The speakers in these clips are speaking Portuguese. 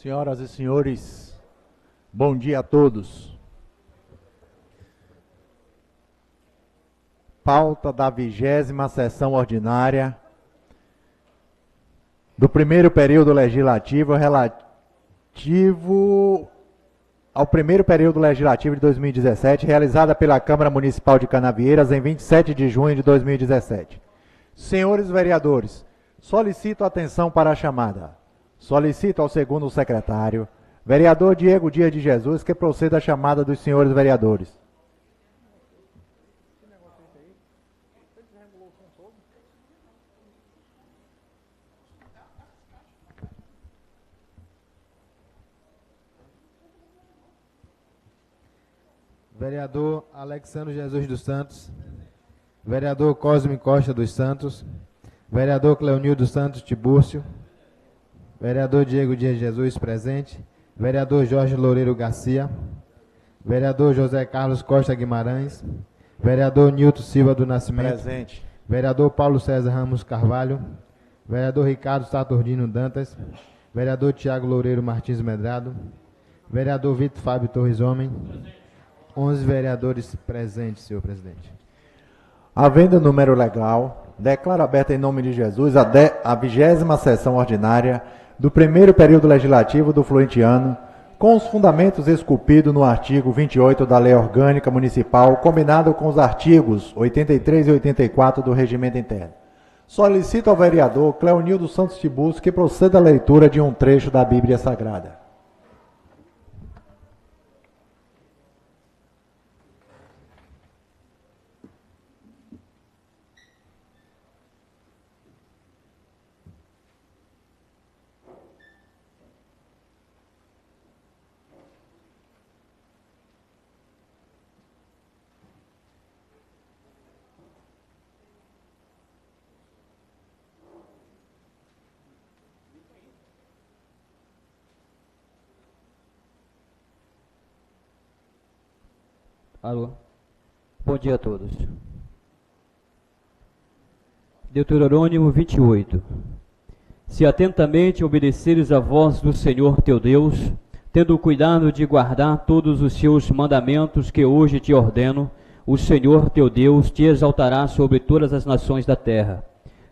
Senhoras e senhores, bom dia a todos. Pauta da 20ª sessão ordinária do primeiro período legislativo relativo ao primeiro período legislativo de 2017, realizada pela Câmara Municipal de Canavieiras em 27 de junho de 2017. Senhores vereadores, solicito atenção para a chamada. Solicito ao segundo secretário, vereador Diego Dias de Jesus, que proceda à chamada dos senhores vereadores. Vereador Alexandre Jesus dos Santos, vereador Cosme Costa dos Santos, vereador Cleonil dos Santos Tibúrcio, vereador Diego Dias de Jesus presente, vereador Jorge Loureiro Garcia, vereador José Carlos Costa Guimarães, vereador Nilton Silva do Nascimento, presente, vereador Paulo César Ramos Carvalho, vereador Ricardo Saturnino Dantas, vereador Tiago Loureiro Martins Medrado, vereador Vitor Fábio Torres Homem, 11 vereadores presentes, senhor presidente. Havendo número legal, declaro aberta em nome de Jesus a 20ª sessão ordinária do primeiro período legislativo do fluente ano, com os fundamentos esculpidos no artigo 28 da Lei Orgânica Municipal, combinado com os artigos 83 e 84 do Regimento Interno. Solicito ao vereador Cleonildo Santos Tibúrcio que proceda à leitura de um trecho da Bíblia Sagrada. Alô. Bom dia a todos. Deuteronômio 28. Se atentamente obedeceres a voz do Senhor teu Deus, tendo cuidado de guardar todos os seus mandamentos que hoje te ordeno, o Senhor teu Deus te exaltará sobre todas as nações da terra.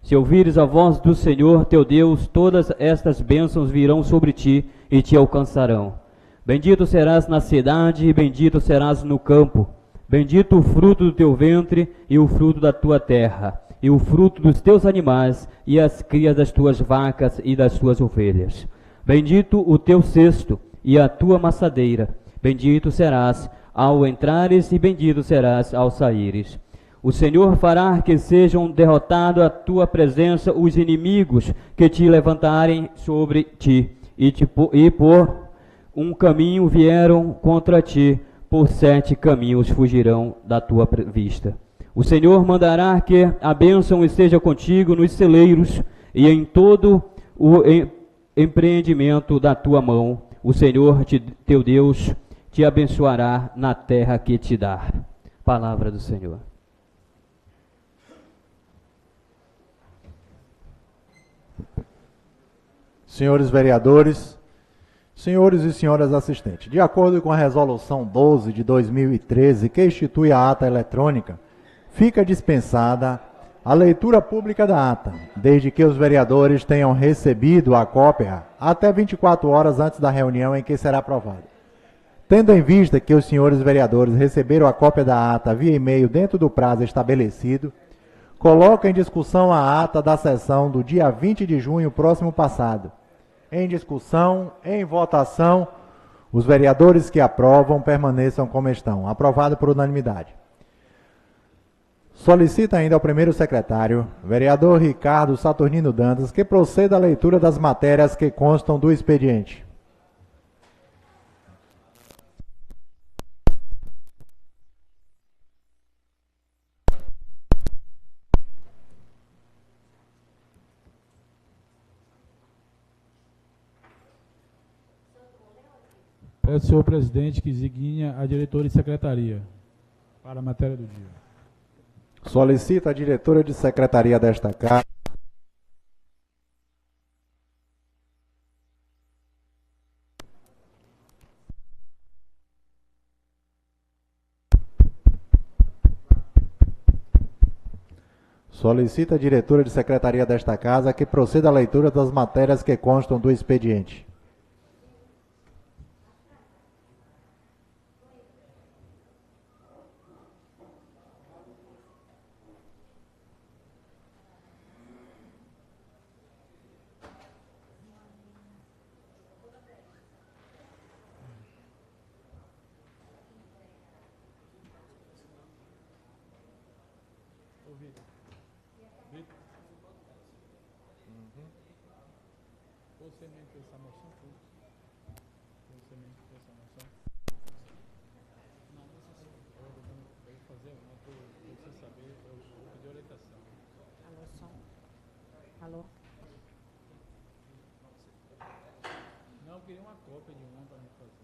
Se ouvires a voz do Senhor teu Deus, todas estas bênçãos virão sobre ti e te alcançarão. Bendito serás na cidade e bendito serás no campo. Bendito o fruto do teu ventre e o fruto da tua terra, e o fruto dos teus animais e as crias das tuas vacas e das tuas ovelhas. Bendito o teu cesto e a tua maçadeira. Bendito serás ao entrares e bendito serás ao saíres. O Senhor fará que sejam derrotados à tua presença os inimigos que te levantarem sobre ti, e por um caminho vieram contra ti, por 7 caminhos fugirão da tua vista. O Senhor mandará que a bênção esteja contigo nos celeiros e em todo o empreendimento da tua mão. O Senhor, teu Deus, te abençoará na terra que te dá. Palavra do Senhor. Senhores vereadores, senhores e senhoras assistentes, de acordo com a Resolução 12 de 2013, que institui a ata eletrônica, fica dispensada a leitura pública da ata, desde que os vereadores tenham recebido a cópia até 24 horas antes da reunião em que será aprovada. Tendo em vista que os senhores vereadores receberam a cópia da ata via e-mail dentro do prazo estabelecido, coloco em discussão a ata da sessão do dia 20 de junho próximo passado. Em discussão, em votação, os vereadores que aprovam permaneçam como estão. Aprovado por unanimidade. Solicita ainda ao primeiro secretário, vereador Ricardo Saturnino Dantas, que proceda à leitura das matérias que constam do expediente. Peço, senhor presidente, que designe a diretora de secretaria para a matéria do dia. Solicita a diretora de secretaria desta Casa. Secretaria. Solicita a diretora de secretaria desta casa que proceda à leitura das matérias que constam do expediente. Você mesmo fez essa moção, tudo. Você mesmo fez essa moção. Não, eu vou fazer uma, para você saber, eu pedi orientação. Alô, som. Alô? Não, eu queria uma cópia de uma para me fazer.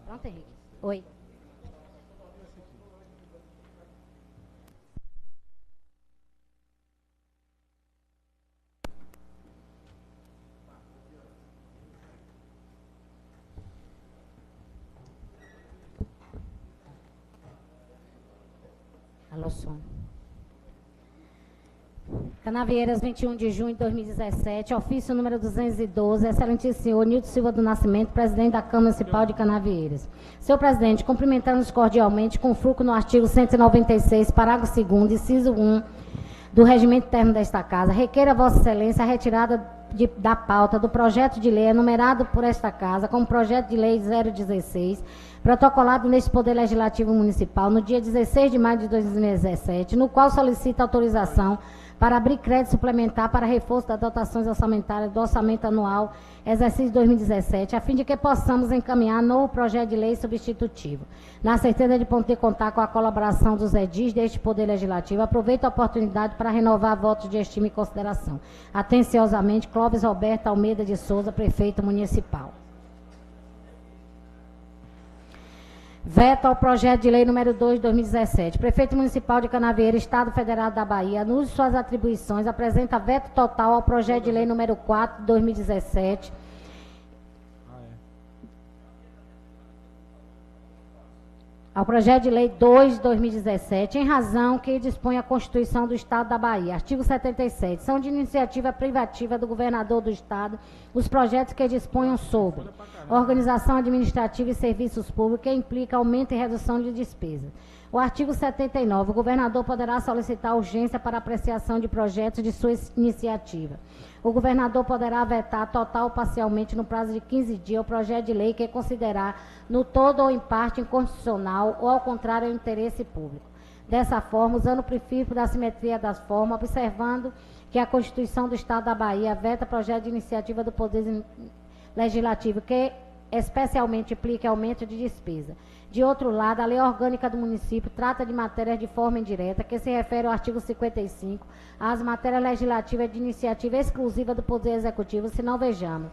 Pronto, Henrique. Oi. Alô, som. Canavieiras, 21 de junho de 2017, ofício número 212, excelentíssimo senhor Nilton Silva do Nascimento, presidente da Câmara Municipal de Canavieiras. Senhor presidente, cumprimentamos cordialmente com fulcro no artigo 196, parágrafo 2º, inciso 1 do regimento interno desta casa, requeira a vossa excelência a retirada da pauta do projeto de lei enumerado por esta casa como projeto de lei 016, protocolado neste Poder Legislativo Municipal no dia 16 de maio de 2017, no qual solicita autorização para abrir crédito suplementar para reforço das dotações orçamentárias do orçamento anual exercício 2017, a fim de que possamos encaminhar novo projeto de lei substitutivo. Na certeza de poder contar com a colaboração dos edis deste Poder Legislativo, aproveito a oportunidade para renovar votos de estima e consideração. Atenciosamente, Clóvis Roberto Almeida de Souza, prefeito municipal. Veto ao projeto de lei número 2 de 2017. Prefeito Municipal de Canavieira, Estado Federado da Bahia, no uso de suas atribuições, apresenta veto total ao projeto de lei número 4 de 2017. Ao projeto de lei 2 de 2017, em razão que dispõe a Constituição do Estado da Bahia. Artigo 77. São de iniciativa privativa do governador do Estado os projetos que disponham sobre organização administrativa e serviços públicos que implica aumento e redução de despesas. O artigo 79. O governador poderá solicitar urgência para apreciação de projetos de sua iniciativa. O governador poderá vetar total ou parcialmente no prazo de 15 dias o projeto de lei que considerar no todo ou em parte inconstitucional ou ao contrário ao interesse público. Dessa forma, usando o princípio da simetria das formas, observando que a Constituição do Estado da Bahia veta projeto de iniciativa do Poder Legislativo que especialmente implica aumento de despesa. De outro lado, a lei orgânica do município trata de matérias de forma indireta, que se refere ao artigo 55, às matérias legislativas de iniciativa exclusiva do Poder Executivo, se não vejamos.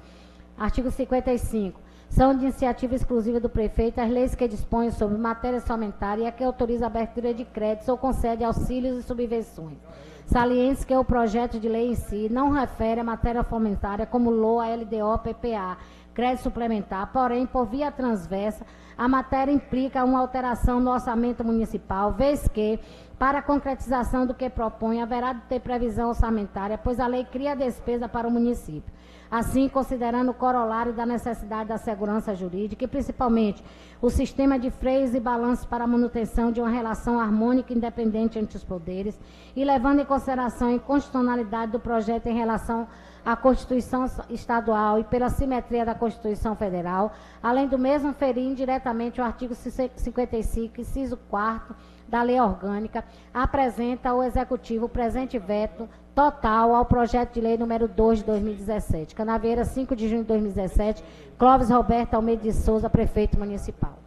Artigo 55. São de iniciativa exclusiva do prefeito as leis que dispõem sobre matéria orçamentária e a que autoriza a abertura de créditos ou concede auxílios e subvenções. Saliente que o projeto de lei em si não refere a matéria orçamentária como LOA, LDO, PPA, crédito suplementar, porém, por via transversa, a matéria implica uma alteração no orçamento municipal, vez que, para a concretização do que propõe, haverá de ter previsão orçamentária, pois a lei cria despesa para o município. Assim, considerando o corolário da necessidade da segurança jurídica e, principalmente, o sistema de freios e balanços para a manutenção de uma relação harmônica e independente entre os poderes, e levando em consideração a inconstitucionalidade do projeto em relação à Constituição Estadual e pela simetria da Constituição Federal, além do mesmo ferir indiretamente o artigo 55, inciso 4º da Lei Orgânica, apresenta ao Executivo o presente veto total ao projeto de lei número 2 de 2017. Canavieira, 5 de junho de 2017, Clóvis Roberto Almeida de Souza, prefeito municipal.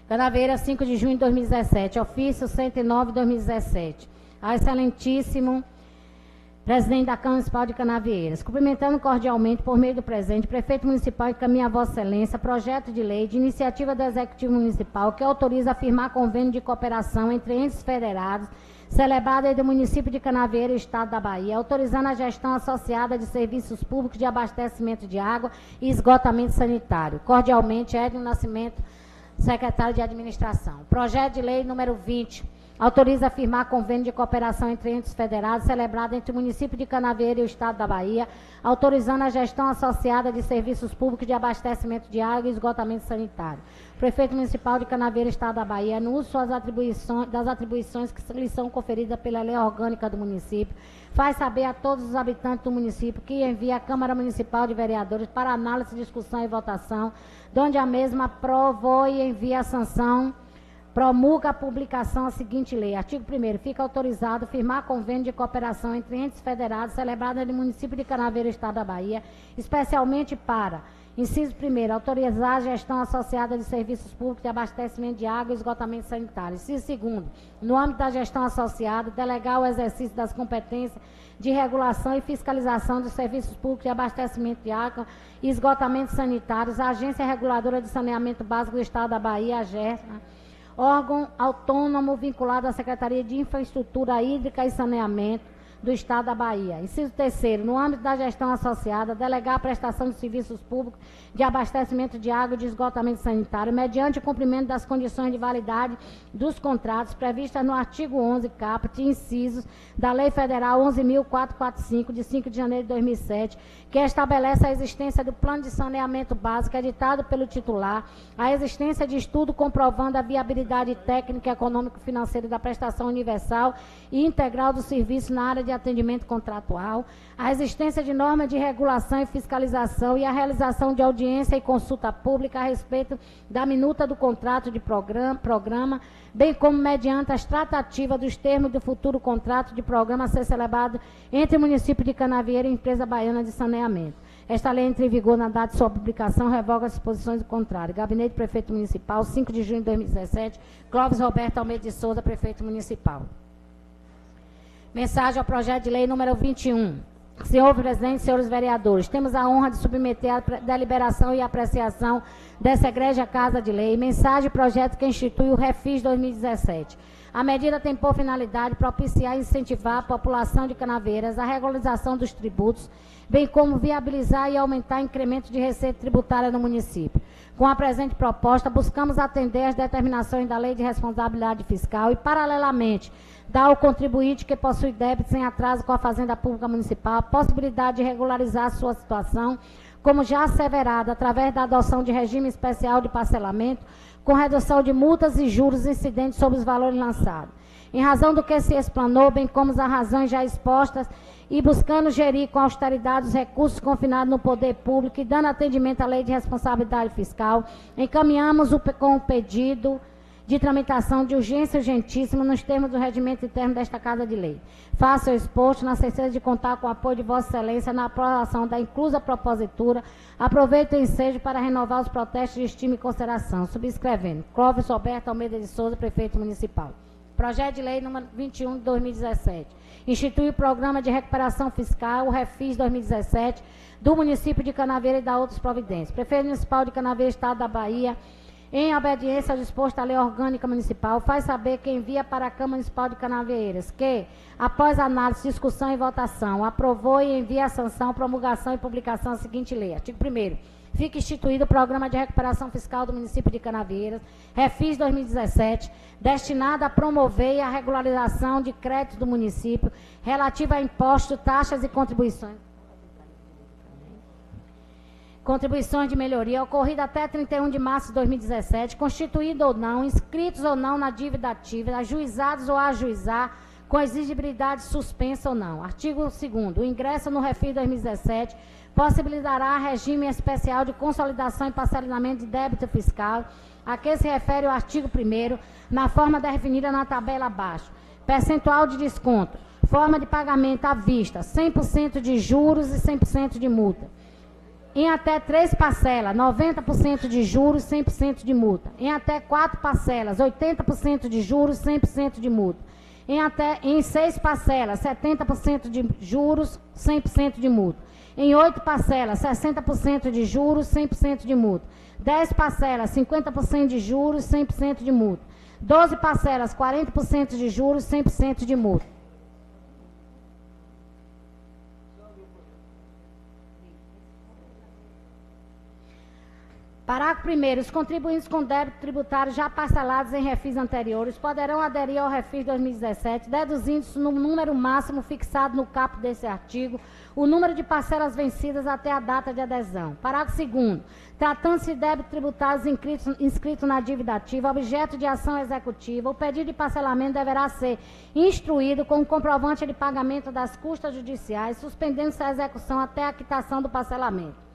Canavieira, 5 de junho de 2017, ofício 109 de 2017. Ao excelentíssimo presidente da Câmara Municipal de Canavieiras. Cumprimentando cordialmente, por meio do presente, o prefeito municipal encaminha a Vossa Excelência projeto de lei de iniciativa do Executivo Municipal que autoriza a firmar convênio de cooperação entre entes federados celebrado entre o município de Canavieira e o estado da Bahia, autorizando a gestão associada de serviços públicos de abastecimento de água e esgotamento sanitário. Cordialmente, Edno Nascimento, secretário de Administração. Projeto de lei número 20, autoriza a firmar convênio de cooperação entre entes federados celebrado entre o município de Canavieira e o estado da Bahia, autorizando a gestão associada de serviços públicos de abastecimento de água e esgotamento sanitário. O prefeito municipal de Canavieira, estado da Bahia, no uso das atribuições que lhe são conferidas pela lei orgânica do município, faz saber a todos os habitantes do município que envia à Câmara Municipal de Vereadores para análise, discussão e votação, donde a mesma aprovou e envia a sanção, promulga a publicação a seguinte lei. Artigo 1º. Fica autorizado firmar convênio de cooperação entre entes federados celebrado no município de Canavieira, estado da Bahia, especialmente para: inciso 1º, autorizar a gestão associada de serviços públicos de abastecimento de água e esgotamento sanitário. Inciso 2º, no âmbito da gestão associada, delegar o exercício das competências de regulação e fiscalização dos serviços públicos de abastecimento de água e esgotamento sanitários à Agência Reguladora de Saneamento Básico do Estado da Bahia, AGERSA, órgão autônomo vinculado à Secretaria de Infraestrutura Hídrica e Saneamento do Estado da Bahia. Inciso 3º, no âmbito da gestão associada, delegar a prestação de serviços públicos de abastecimento de água e de esgotamento sanitário, mediante o cumprimento das condições de validade dos contratos previstas no artigo 11, caput, incisos da Lei Federal 11.445, de 5 de janeiro de 2007, que estabelece a existência do Plano de Saneamento Básico editado pelo titular, a existência de estudo comprovando a viabilidade técnica, econômico-financeira da prestação universal e integral do serviço na área de atendimento contratual, a existência de normas de regulação e fiscalização e a realização de audiência e consulta pública a respeito da minuta do contrato de programa, bem como mediante as tratativas dos termos do futuro contrato de programa a ser celebrado entre o município de Canavieira e a Empresa Baiana de Saneamento. Esta lei entra em vigor na data de sua publicação, revoga as disposições do contrário. Gabinete do Prefeito Municipal, 5 de junho de 2017, Clóvis Roberto Almeida de Souza, Prefeito Municipal. Mensagem ao projeto de lei número 21. Senhor presidente, senhores vereadores, temos a honra de submeter a deliberação e apreciação dessa egrégia Casa de Lei, mensagem e projeto que institui o Refis 2017. A medida tem por finalidade propiciar e incentivar a população de Canaveiras à regularização dos tributos, bem como viabilizar e aumentar o incremento de receita tributária no município. Com a presente proposta, buscamos atender às determinações da Lei de Responsabilidade Fiscal e, paralelamente, dar ao contribuinte que possui débitos em atraso com a Fazenda Pública Municipal a possibilidade de regularizar sua situação, como já asseverado, através da adoção de regime especial de parcelamento, com redução de multas e juros incidentes sobre os valores lançados. Em razão do que se explanou, bem como as razões já expostas, e buscando gerir com austeridade os recursos confinados no poder público e dando atendimento à Lei de Responsabilidade Fiscal, encaminhamos com o pedido de tramitação de urgência urgentíssima nos termos do regimento interno desta Casa de Lei. Faço o exposto na certeza de contar com o apoio de Vossa Excelência na aprovação da inclusa propositura. Aproveito o ensejo para renovar os protestos de estima e consideração. Subscrevendo. Clóvis Roberto Almeida de Souza, Prefeito Municipal. Projeto de Lei número 21 de 2017. Institui o Programa de Recuperação Fiscal, o Refis 2017, do município de Canavieira e da outras providências. Prefeito Municipal de Canavieira, Estado da Bahia, em obediência ao disposto da Lei Orgânica Municipal, faz saber que envia para a Câmara Municipal de Canavieiras que, após análise, discussão e votação, aprovou e envia a sanção, promulgação e publicação a seguinte lei. Artigo 1º. Fica instituído o Programa de Recuperação Fiscal do município de Canavieiras, Refis 2017, destinado a promover a regularização de créditos do município, relativo a impostos, taxas e contribuições de melhoria, ocorrida até 31 de março de 2017, constituído ou não, inscritos ou não na dívida ativa, ajuizados ou a ajuizar, com exigibilidade suspensa ou não. Artigo 2º. O ingresso no Refis 2017 possibilitará regime especial de consolidação e parcelamento de débito fiscal, a que se refere o artigo 1º, na forma definida na tabela abaixo. Percentual de desconto, forma de pagamento à vista, 100% de juros e 100% de multa. Em até 3 parcelas, 90% de juros, 100% de multa. Em até 4 parcelas, 80% de juros, 100% de multa. em 6 parcelas, 70% de juros, 100% de multa. Em 8 parcelas, 60% de juros, 100% de multa. 10 parcelas, 50% de juros, 100% de multa. 12 parcelas, 40% de juros, 100% de multa. Parágrafo 1º. Os contribuintes com débito tributário já parcelados em refis anteriores poderão aderir ao refis 2017, deduzindo-se no número máximo fixado no caput desse artigo, o número de parcelas vencidas até a data de adesão. Parágrafo 2º. Tratando-se de débitos tributários inscritos na dívida ativa, objeto de ação executiva, o pedido de parcelamento deverá ser instruído com o comprovante de pagamento das custas judiciais, suspendendo-se a execução até a quitação do parcelamento.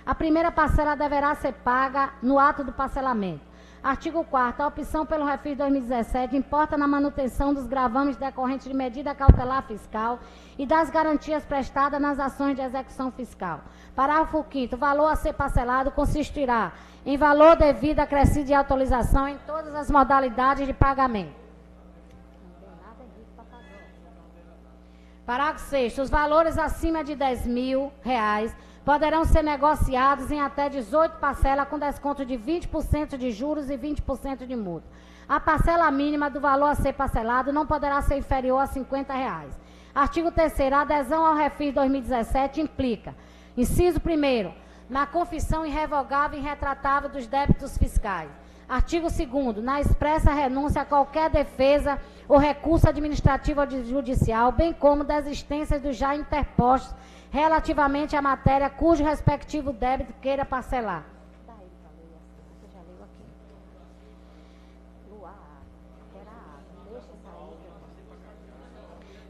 A primeira parcela deverá ser paga no ato do parcelamento. Artigo 4º. A opção pelo refis 2017 importa na manutenção dos gravames decorrentes de medida cautelar fiscal e das garantias prestadas nas ações de execução fiscal. Parágrafo 5º. O valor a ser parcelado consistirá em valor devido acrescido de atualização em todas as modalidades de pagamento. Parágrafo 6º. Os valores acima de R$10.000 poderão ser negociados em até 18 parcelas com desconto de 20% de juros e 20% de multa. A parcela mínima do valor a ser parcelado não poderá ser inferior a R$50. Artigo 3º. A adesão ao refis 2017 implica, inciso 1º, na confissão irrevogável e irretratável dos débitos fiscais. Artigo 2º. Na expressa renúncia a qualquer defesa ou recurso administrativo ou judicial, bem como desistência dos já interpostos relativamente à matéria cujo respectivo débito queira parcelar.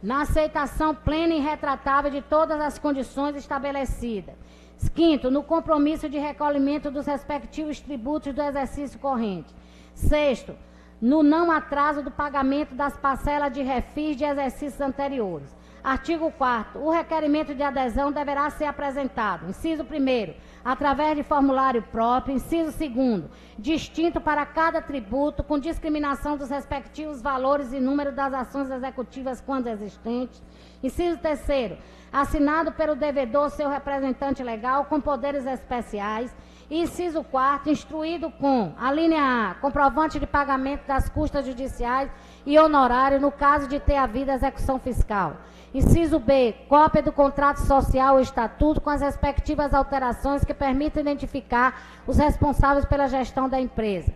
Na aceitação plena e irretratável de todas as condições estabelecidas. 5º, no compromisso de recolhimento dos respectivos tributos do exercício corrente. 6º, no não atraso do pagamento das parcelas de refis de exercícios anteriores. Artigo 4º. O requerimento de adesão deverá ser apresentado, inciso 1º, através de formulário próprio, inciso 2º, distinto para cada tributo, com discriminação dos respectivos valores e número das ações executivas quando existentes, inciso 3º, assinado pelo devedor seu representante legal com poderes especiais, e inciso 4º, instruído com, a linha A, comprovante de pagamento das custas judiciais e honorário no caso de ter havido execução fiscal. Inciso B, cópia do contrato social ou estatuto com as respectivas alterações que permitam identificar os responsáveis pela gestão da empresa.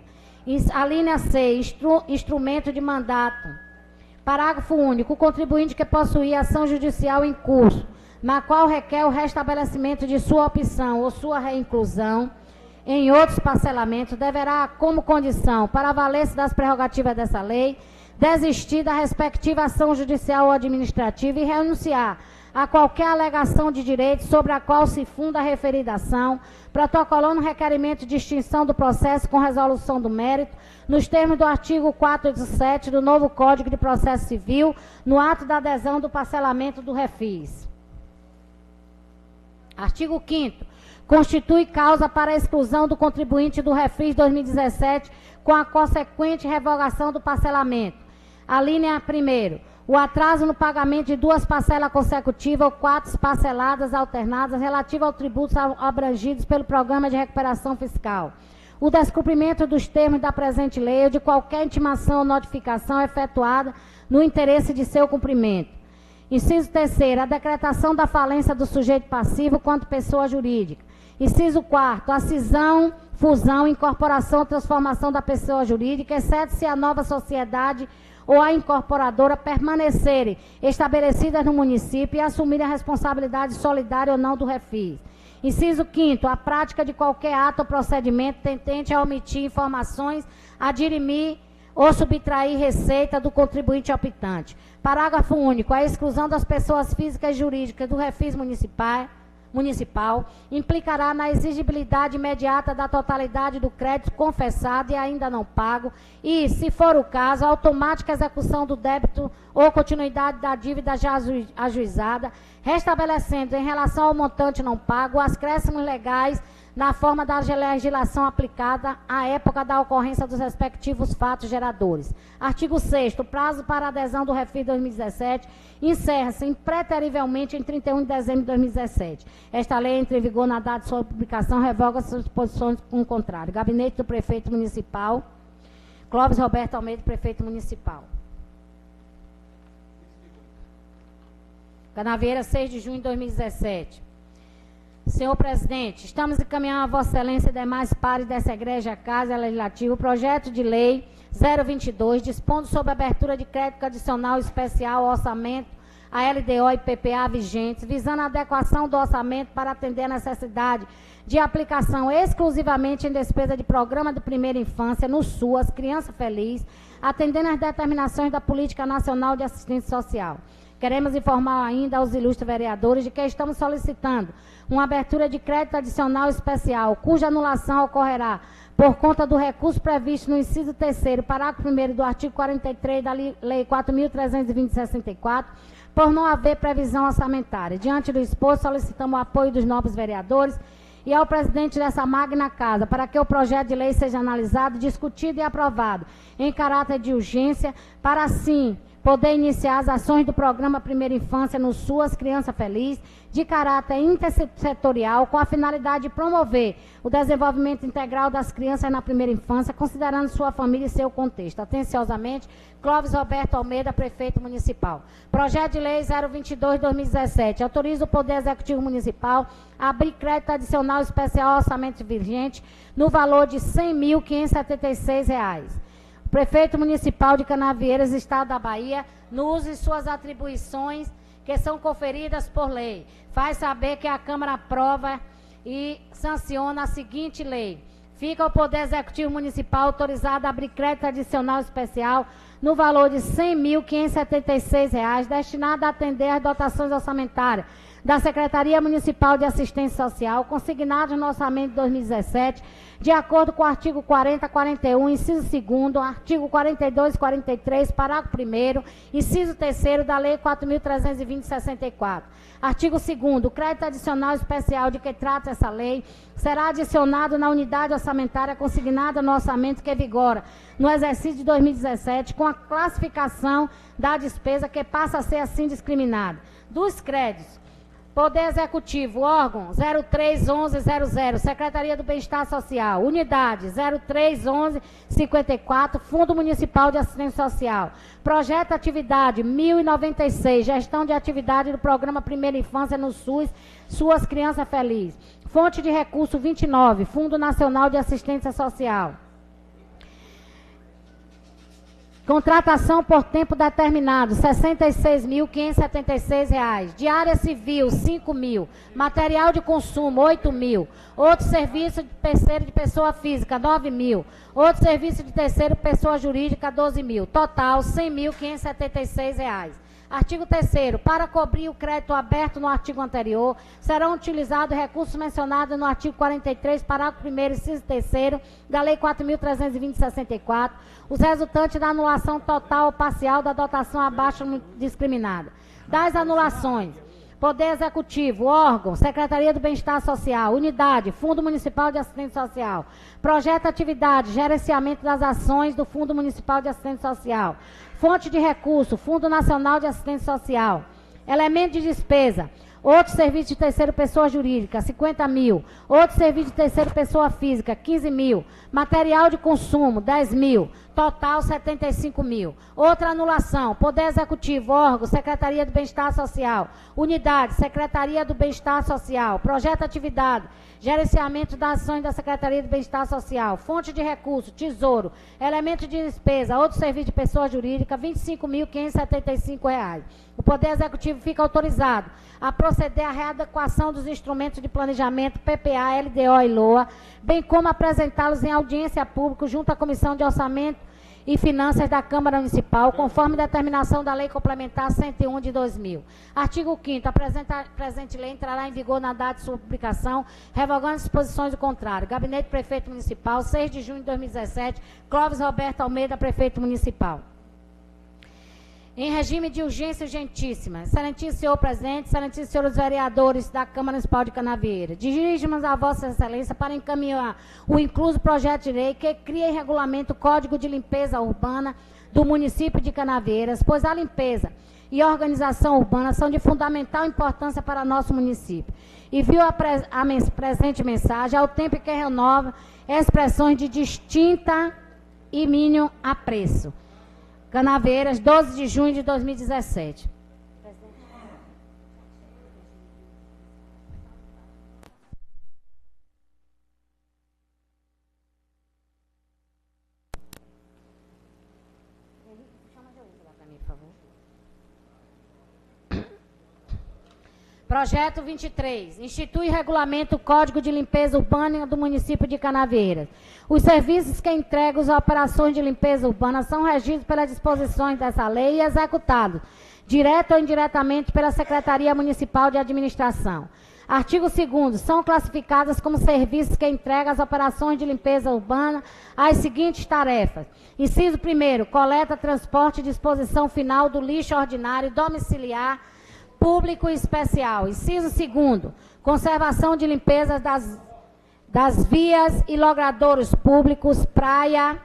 A linha C, instrumento de mandato. Parágrafo único. O contribuinte que possuir ação judicial em curso, na qual requer o restabelecimento de sua opção ou sua reinclusão em outros parcelamentos, deverá, como condição para a valer-se das prerrogativas dessa lei, desistir da respectiva ação judicial ou administrativa e renunciar a qualquer alegação de direito sobre a qual se funda a referida ação, protocolando requerimento de extinção do processo com resolução do mérito, nos termos do artigo 487 do novo Código de Processo Civil, no ato da adesão do parcelamento do refis. Artigo 5º. Constitui causa para a exclusão do contribuinte do refis 2017 com a consequente revogação do parcelamento. A linha 1º. O atraso no pagamento de 2 parcelas consecutivas ou 4 parceladas alternadas relativas aos tributos abrangidos pelo Programa de Recuperação Fiscal. O descumprimento dos termos da presente lei ou de qualquer intimação ou notificação efetuada no interesse de seu cumprimento. Inciso 3º. A decretação da falência do sujeito passivo quanto pessoa jurídica. Inciso 4º. A cisão, fusão, incorporação ou transformação da pessoa jurídica, exceto se a nova sociedade ou a incorporadora permanecerem estabelecidas no município e assumirem a responsabilidade solidária ou não do refis. Inciso 5º. A prática de qualquer ato ou procedimento tendente a omitir informações, a dirimir ou subtrair receita do contribuinte optante. Parágrafo único. A exclusão das pessoas físicas e jurídicas do refis municipal implicará na exigibilidade imediata da totalidade do crédito confessado e ainda não pago e, se for o caso, a automática execução do débito ou continuidade da dívida já ajuizada, restabelecendo em relação ao montante não pago os acréscimos legais na forma da legislação aplicada à época da ocorrência dos respectivos fatos geradores. Artigo 6º, o prazo para adesão do refis 2017 encerra-se impreterivelmente em 31 de dezembro de 2017. Esta lei entra em vigor na data de sua publicação, revoga suas disposições com contrário. Gabinete do Prefeito Municipal, Clóvis Roberto Almeida, Prefeito Municipal. Canavieira, 6 de junho de 2017. Senhor presidente, estamos encaminhando a Vossa Excelência e demais pares dessa egregia Casa Legislativa o projeto de lei 022, dispondo sobre a abertura de crédito adicional especial ao orçamento, a LDO e PPA vigentes, visando a adequação do orçamento para atender a necessidade de aplicação exclusivamente em despesa de programa de primeira infância no SUAS, Criança Feliz, atendendo às determinações da Política Nacional de Assistência Social. Queremos informar ainda aos ilustres vereadores de que estamos solicitando uma abertura de crédito adicional especial, cuja anulação ocorrerá por conta do recurso previsto no inciso 3º, parágrafo 1º do artigo 43 da Lei 4.320/64, por não haver previsão orçamentária. Diante do exposto, solicitamos o apoio dos nobres vereadores e ao presidente dessa magna casa, para que o projeto de lei seja analisado, discutido e aprovado em caráter de urgência, para assim poder iniciar as ações do programa Primeira Infância no SUAS Criança Feliz, de caráter intersetorial, com a finalidade de promover o desenvolvimento integral das crianças na primeira infância, considerando sua família e seu contexto. Atenciosamente, Clóvis Roberto Almeida, Prefeito Municipal. Projeto de Lei 022/2017 autoriza o Poder Executivo Municipal a abrir crédito adicional especial ao orçamento vigente no valor de R$ 100.576. Prefeito Municipal de Canavieiras, Estado da Bahia, no uso de suas atribuições que são conferidas por lei. Faz saber que a Câmara aprova e sanciona a seguinte lei. Fica o Poder Executivo Municipal autorizado a abrir crédito adicional especial no valor de R$ 100.576, destinado a atender as dotações orçamentárias da Secretaria Municipal de Assistência Social, consignados no orçamento de 2017, de acordo com o artigo 40, 41, inciso 2º, artigo 42 e 43, parágrafo 1º, inciso 3º da Lei 4.320/64. Artigo 2º, o crédito adicional especial de que trata essa lei será adicionado na unidade orçamentária consignada no orçamento que vigora no exercício de 2017, com a classificação da despesa que passa a ser assim discriminada. Dos créditos, Poder Executivo, órgão 031100, Secretaria do Bem-Estar Social, unidade 031154, Fundo Municipal de Assistência Social. Projeto atividade 1096, gestão de atividade do Programa Primeira Infância no SUS, SUAS Criança Feliz. Fonte de recurso 29, Fundo Nacional de Assistência Social. Contratação por tempo determinado, R$ 66.576. Diária civil, R$ 5.000. Material de consumo, R$ 8.000. Outro serviço de terceiro de pessoa física, R$ 9.000. Outro serviço de terceiro pessoa jurídica, R$ 12.000. Total, R$ 100.576. Artigo 3º. Para cobrir o crédito aberto no artigo anterior, serão utilizados recursos mencionados no artigo 43, parágrafo 1º, inciso 3º, da Lei 4.320/64, os resultantes da anulação total ou parcial da dotação abaixo discriminada. Das anulações, Poder Executivo, órgão, Secretaria do Bem-Estar Social, unidade, Fundo Municipal de Assistência Social, projeto atividade, gerenciamento das ações do Fundo Municipal de Assistência Social, fonte de recurso, Fundo Nacional de Assistência Social, elemento de despesa, outro serviço de terceira pessoa jurídica, R$ 50.000, outro serviço de terceira pessoa física, R$ 15.000, material de consumo, R$ 10.000, total R$ 75.000. Outra anulação, Poder Executivo, órgão, Secretaria do Bem-Estar Social, unidade, Secretaria do Bem-Estar Social, projeto atividade, gerenciamento das ações da Secretaria do Bem-Estar Social, fonte de recurso, tesouro, elemento de despesa, outro serviço de pessoa jurídica, R$ 25.575. O Poder Executivo fica autorizado a proceder à readequação dos instrumentos de planejamento PPA, LDO e LOA, bem como apresentá-los em audiência pública junto à Comissão de Orçamento e Finanças da Câmara Municipal, conforme determinação da Lei Complementar 101 de 2000. Artigo 5º. A presente lei entrará em vigor na data de sua publicação, revogando disposições do contrário. Gabinete Prefeito Municipal, 6 de junho de 2017, Clóvis Roberto Almeida, Prefeito Municipal. Em regime de urgência urgentíssima. Excelentíssimo senhor presidente, excelentíssimos senhores vereadores da Câmara Municipal de Canavieira, dirigimos a Vossa Excelência para encaminhar o incluso projeto de lei que cria e regulamenta o Código de Limpeza Urbana do município de Canavieiras, pois a limpeza e a organização urbana são de fundamental importância para nosso município. E viu a presente mensagem ao tempo que renova expressões de distinta e mínimo apreço. Canaveiras, 12 de junho de 2017. Projeto 23. Institui e regulamenta o Código de Limpeza Urbana do município de Canaveiras. Os serviços que entregam as operações de limpeza urbana são regidos pelas disposições dessa lei e executados, direto ou indiretamente, pela Secretaria Municipal de Administração. Artigo 2º. São classificadas como serviços que entregam as operações de limpeza urbana as seguintes tarefas. Inciso 1º. Coleta, transporte e disposição final do lixo ordinário domiciliar público e especial. Inciso 2º, conservação de limpeza das vias e logradouros públicos, praia,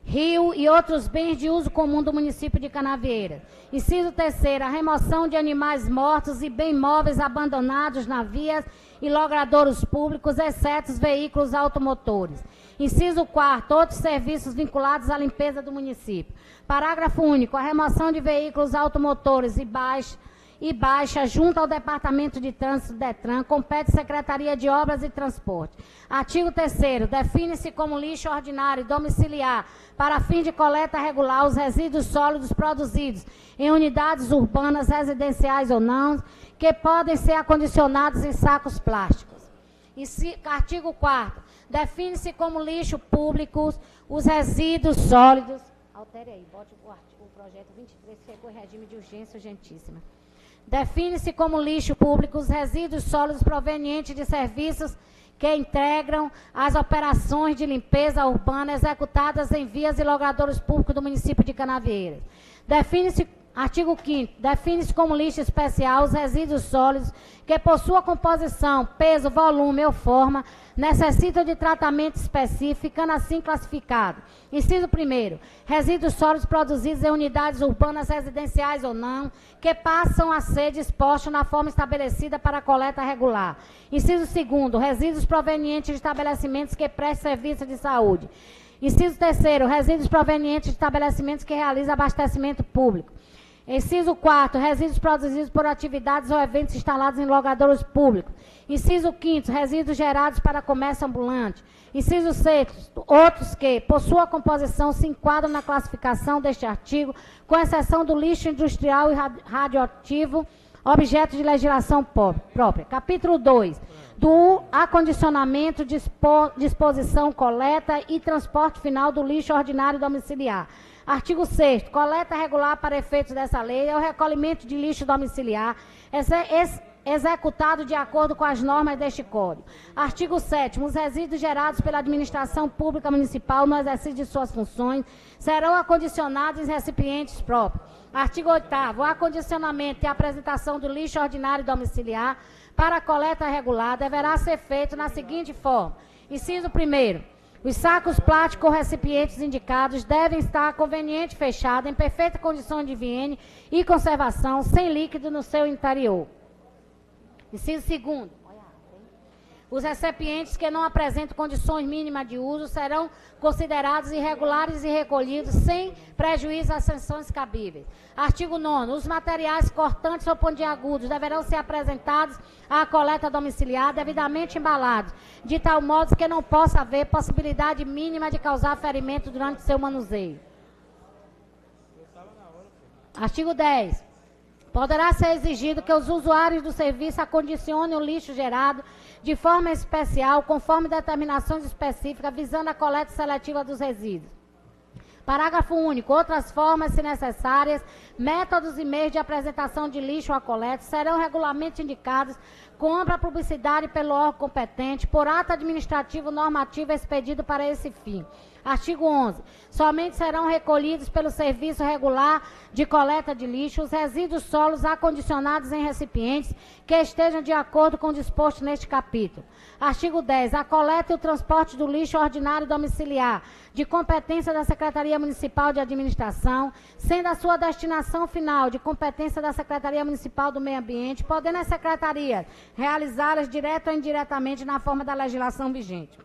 rio e outros bens de uso comum do município de Canavieira. Inciso 3º, a remoção de animais mortos e bens móveis abandonados na vias e logradouros públicos, exceto os veículos automotores. Inciso 4º, outros serviços vinculados à limpeza do município. Parágrafo único, a remoção de veículos automotores e baixa junto ao Departamento de Trânsito DETRAN, compete Secretaria de Obras e Transporte. Artigo 3º, define-se como lixo ordinário domiciliar para fim de coleta regular os resíduos sólidos produzidos em unidades urbanas, residenciais ou não, que podem ser acondicionados em sacos plásticos. Artigo 4º, define-se como lixo público os resíduos sólidos. Altere aí, bote o projeto 23, que ficou em regime de urgência urgentíssima. Define-se como lixo público os resíduos sólidos provenientes de serviços que integram as operações de limpeza urbana executadas em vias e logradouros públicos do município de Canaveiras. Define-se, artigo 5º, define-se como lixo especial os resíduos sólidos que, por sua composição, peso, volume ou forma, necessitam de tratamento específico, ficando assim classificado. Inciso 1º, resíduos sólidos produzidos em unidades urbanas, residenciais ou não, que passam a ser dispostos na forma estabelecida para a coleta regular. Inciso 2º, resíduos provenientes de estabelecimentos que prestam serviço de saúde. Inciso 3º, resíduos provenientes de estabelecimentos que realizam abastecimento público. Inciso 4º, resíduos produzidos por atividades ou eventos instalados em logradouros públicos. Inciso 5º, resíduos gerados para comércio ambulante. Inciso 6º, outros que, por sua composição, se enquadram na classificação deste artigo, com exceção do lixo industrial e radioativo, objeto de legislação própria. Capítulo 2. Do acondicionamento, disposição, coleta e transporte final do lixo ordinário domiciliar. Artigo 6º, coleta regular para efeitos dessa lei é o recolhimento de lixo domiciliar, executado de acordo com as normas deste Código. Artigo 7º, os resíduos gerados pela administração pública municipal no exercício de suas funções serão acondicionados em recipientes próprios. Artigo 8º, o acondicionamento e apresentação do lixo ordinário domiciliar para a coleta regular deverá ser feito na seguinte forma. Inciso 1º, os sacos plásticos ou recipientes indicados devem estar conveniente fechados, em perfeita condição de higiene e conservação, sem líquido no seu interior. Inciso 2º, os recipientes que não apresentam condições mínimas de uso serão considerados irregulares e recolhidos sem prejuízo às sanções cabíveis. Artigo 9º, os materiais cortantes ou pontiagudos deverão ser apresentados à coleta domiciliar devidamente embalados, de tal modo que não possa haver possibilidade mínima de causar ferimento durante seu manuseio. Artigo 10º. Poderá ser exigido que os usuários do serviço acondicionem o lixo gerado de forma especial, conforme determinações específicas, visando a coleta seletiva dos resíduos. Parágrafo único. Outras formas, se necessárias, métodos e meios de apresentação de lixo à coleta serão regularmente indicados com ampla publicidade pelo órgão competente, por ato administrativo normativo expedido para esse fim. Artigo 11. Somente serão recolhidos pelo serviço regular de coleta de lixo os resíduos sólidos acondicionados em recipientes que estejam de acordo com o disposto neste capítulo. Artigo 10. A coleta e o transporte do lixo ordinário domiciliar de competência da Secretaria Municipal de Administração, sendo a sua destinação final de competência da Secretaria Municipal do Meio Ambiente, podendo as secretarias realizá-las direta ou indiretamente na forma da legislação vigente.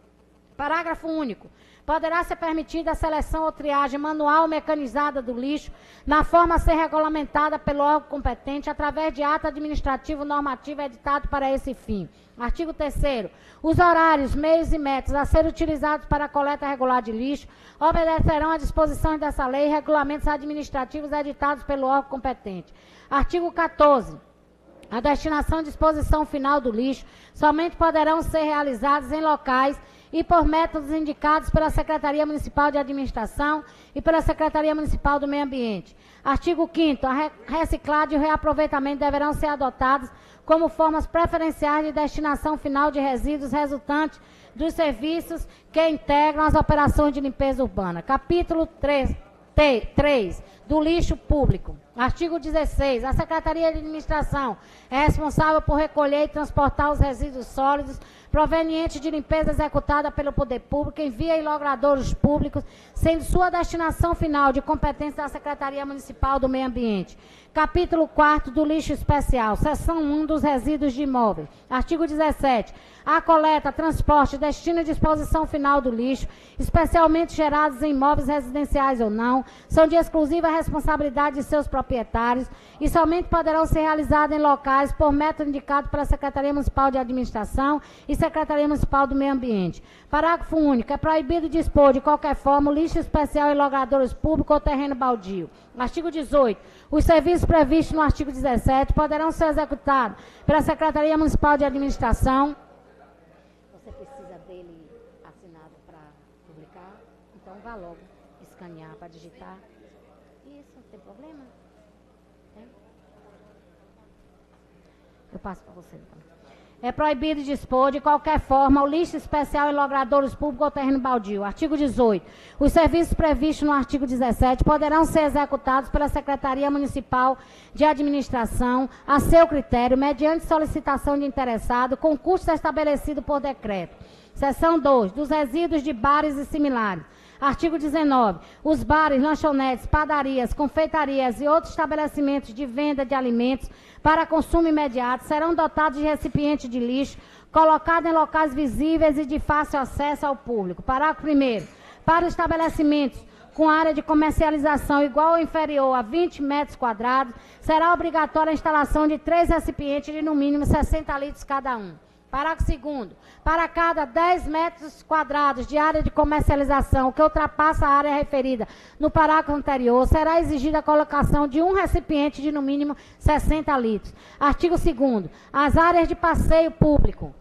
Parágrafo único. Poderá ser permitida a seleção ou triagem manual ou mecanizada do lixo, na forma a ser regulamentada pelo órgão competente, através de ato administrativo normativo editado para esse fim. Artigo 3º. Os horários, meios e métodos a ser utilizados para a coleta regular de lixo obedecerão às disposições dessa lei e regulamentos administrativos editados pelo órgão competente. Artigo 14. A destinação e disposição final do lixo somente poderão ser realizadas em locais e por métodos indicados pela Secretaria Municipal de Administração e pela Secretaria Municipal do Meio Ambiente. Artigo 5º. A reciclagem e o reaproveitamento deverão ser adotados como formas preferenciais de destinação final de resíduos resultantes dos serviços que integram as operações de limpeza urbana. Capítulo 3 do lixo público. Artigo 16. A Secretaria de Administração é responsável por recolher e transportar os resíduos sólidos provenientes de limpeza executada pelo poder público em via e logradouros públicos, sendo sua destinação final de competência da Secretaria Municipal do Meio Ambiente. Capítulo 4º do lixo especial, seção 1 dos resíduos de imóveis. Artigo 17. A coleta, transporte, destino e disposição final do lixo, especialmente gerados em imóveis residenciais ou não, são de exclusiva responsabilidade de seus proprietários e somente poderão ser realizados em locais por método indicado pela Secretaria Municipal de Administração e Secretaria Municipal do Meio Ambiente. Parágrafo único. É proibido dispor de qualquer forma o lixo especial em logradouros públicos ou terreno baldio. Artigo 18. Os serviços previstos no artigo 17 poderão ser executados pela Secretaria Municipal de Administração. Você precisa dele assinado para publicar? Então vá logo escanear para digitar. Isso, não tem problema? Tem? Eu passo para você então. É proibido dispor de qualquer forma o lixo especial em logradouros públicos ou terreno baldio. Artigo 18. Os serviços previstos no artigo 17 poderão ser executados pela Secretaria Municipal de Administração, a seu critério, mediante solicitação de interessado, com custo estabelecido por decreto. Seção 2. Dos resíduos de bares e similares. Artigo 19. Os bares, lanchonetes, padarias, confeitarias e outros estabelecimentos de venda de alimentos para consumo imediato serão dotados de recipiente de lixo colocado em locais visíveis e de fácil acesso ao público. Parágrafo 1º. Para estabelecimentos com área de comercialização igual ou inferior a 20 metros quadrados, será obrigatória a instalação de 3 recipientes de no mínimo 60 litros cada um. Parágrafo 2º. Para cada 10 metros quadrados de área de comercialização que ultrapassa a área referida no parágrafo anterior, será exigida a colocação de um recipiente de no mínimo 60 litros. Artigo 2º. As áreas de passeio público.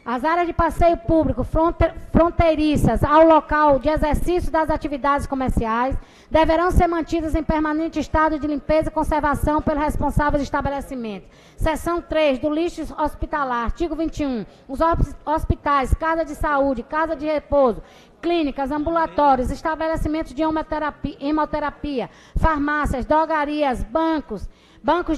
As áreas de passeio público fronteiriças ao local de exercício das atividades comerciais deverão ser mantidas em permanente estado de limpeza e conservação pelo responsável do estabelecimento. Seção 3 do lixo hospitalar. Artigo 21. Os hospitais, casa de saúde, casa de repouso, clínicas, ambulatórios, estabelecimentos de hemoterapia, farmácias, drogarias, bancos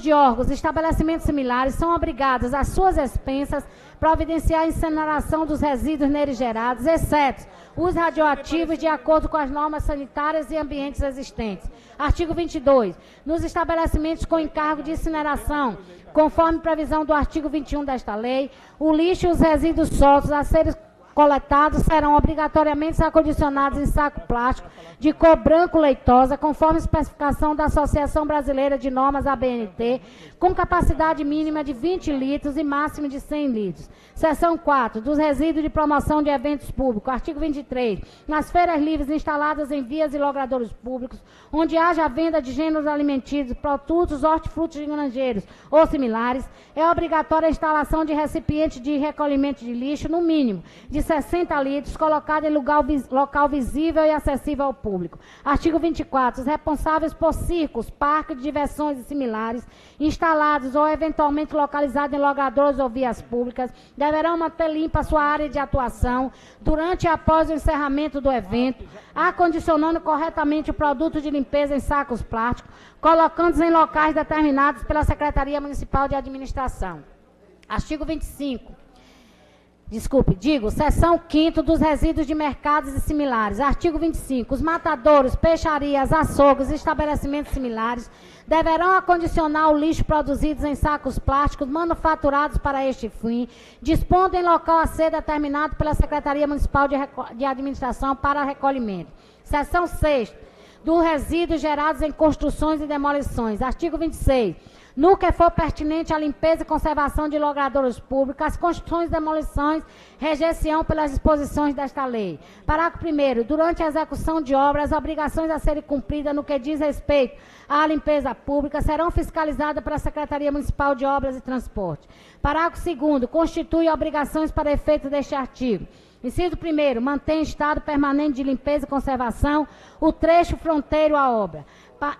de órgãos, estabelecimentos similares são obrigados, às suas expensas, providenciar a incineração dos resíduos neles gerados, exceto os radioativos, de acordo com as normas sanitárias e ambientes existentes. Artigo 22. Nos estabelecimentos com encargo de incineração, conforme previsão do artigo 21 desta lei, o lixo e os resíduos sólidos a serem coletados serão obrigatoriamente acondicionados em saco plástico de cor branco leitosa, conforme especificação da Associação Brasileira de Normas ABNT, com capacidade mínima de 20 litros e máximo de 100 litros. Seção 4. Dos resíduos de promoção de eventos públicos. Artigo 23. Nas feiras livres instaladas em vias e logradouros públicos, onde haja venda de gêneros alimentícios, produtos, hortifrutos e granjeiros ou similares, é obrigatória a instalação de recipiente de recolhimento de lixo, no mínimo, de 60 litros, colocado em local visível e acessível ao público. Artigo 24. Os responsáveis por circos, parques de diversões e similares, instalados ou eventualmente localizados em logradouros ou vias públicas, deverão manter limpa a sua área de atuação durante e após o encerramento do evento, acondicionando corretamente o produto de limpeza em sacos plásticos, colocando-os em locais determinados pela Secretaria Municipal de Administração. Artigo 25. Seção 5ª dos resíduos de mercados e similares. Artigo 25. Os matadouros, peixarias, açougues e estabelecimentos similares deverão acondicionar o lixo produzido em sacos plásticos manufaturados para este fim, dispondo em local a ser determinado pela Secretaria Municipal de Administração para recolhimento. Seção 6ª. Dos resíduos gerados em construções e demolições. Artigo 26. No que for pertinente à limpeza e conservação de logradouros públicos, as construções e demolições reger-se-ão pelas disposições desta lei. Parágrafo 1º. Durante a execução de obras, as obrigações a serem cumpridas no que diz respeito à limpeza pública serão fiscalizadas pela Secretaria Municipal de Obras e Transporte. Parágrafo 2º. Constitui obrigações para efeito deste artigo. Inciso 1º, mantém em estado permanente de limpeza e conservação o trecho fronteiro à obra.